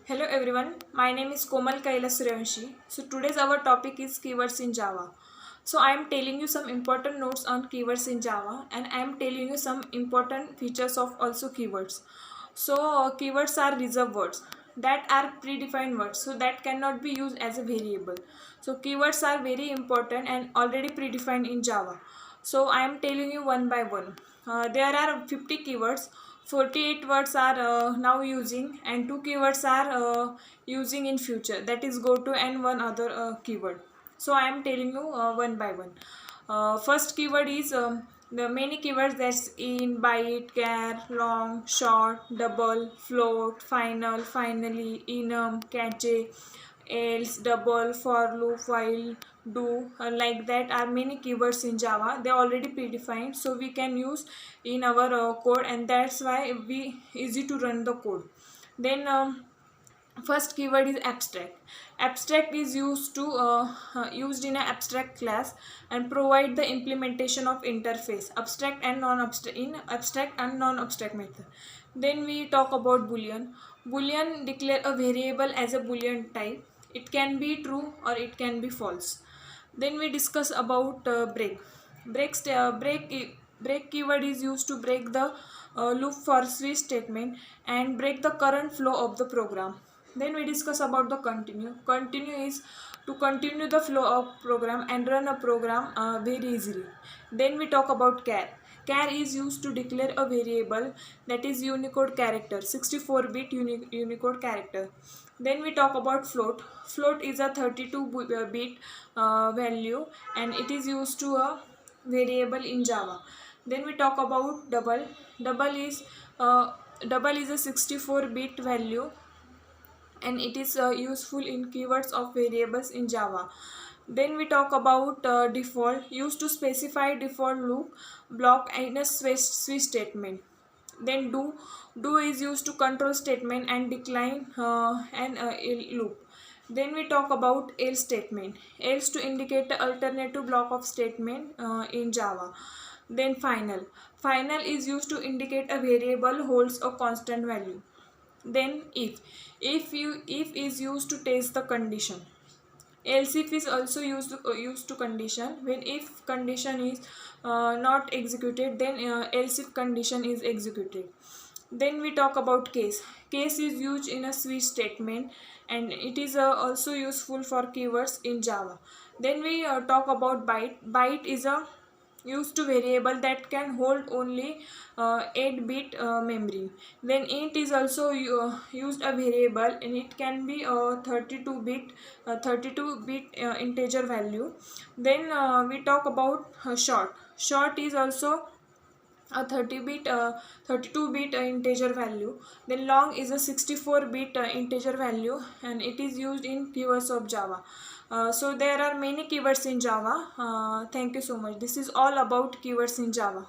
Hello everyone, my name is Komal Kailas Suryavanshi. So today's our topic is keywords in Java. So I am telling you some important notes on keywords in Java, and I am telling you some important features of also keywords. So keywords are reserved words that are predefined words, so that cannot be used as a variable. So keywords are very important and already predefined in Java. So I am telling you one by one. There are 50 keywords. 48 words are now using, and 2 keywords are using in future, that is go to and one other keyword. So I am telling you one by one. First keyword is the many keywords, that's in, byte, char, long, short, double, float, final, finally, enum, cache, else, double, for loop, while, do, like that are many keywords in Java. They are already predefined, so we can use in our code, and that's why we easy to run the code. Then first keyword is abstract. Abstract is used in an abstract class and provide the implementation of interface abstract and non-abstract in abstract and non-abstract method. Then we talk about boolean. Boolean declare a variable as a boolean type. It can be true or it can be false. Then we discuss about break. Break keyword is used to break the loop for switch statement and break the current flow of the program. Then we discuss about the continue. Continue is to continue the flow of program and run a program very easily. Then we talk about char. Char is used to declare a variable, that is Unicode character, 64-bit Unicode character. Then we talk about float. Float is a 32-bit value, and it is used to a variable in Java. Then we talk about double. Double is a 64-bit value, and it is useful in keywords of variables in Java. Then we talk about default, used to specify default loop block in a switch statement. Then do is used to control statement and decline a loop. Then we talk about else statement, else to indicate the alternative block of statement in Java. Then final is used to indicate a variable holds a constant value. Then if is used to test the condition. Else if is also used to condition. When if condition is not executed, then else if condition is executed. Then we talk about case. Case is used in a switch statement, and it is also useful for keywords in Java. Then we talk about byte. Byte is a used to variable that can hold only 8-bit memory. Then int is also used a variable, and it can be a 32-bit integer value. Then we talk about short. Short is also a 32-bit integer value. Then long is a 64-bit integer value, and it is used in keywords of Java. So there are many keywords in Java. Thank you so much. This is all about keywords in Java.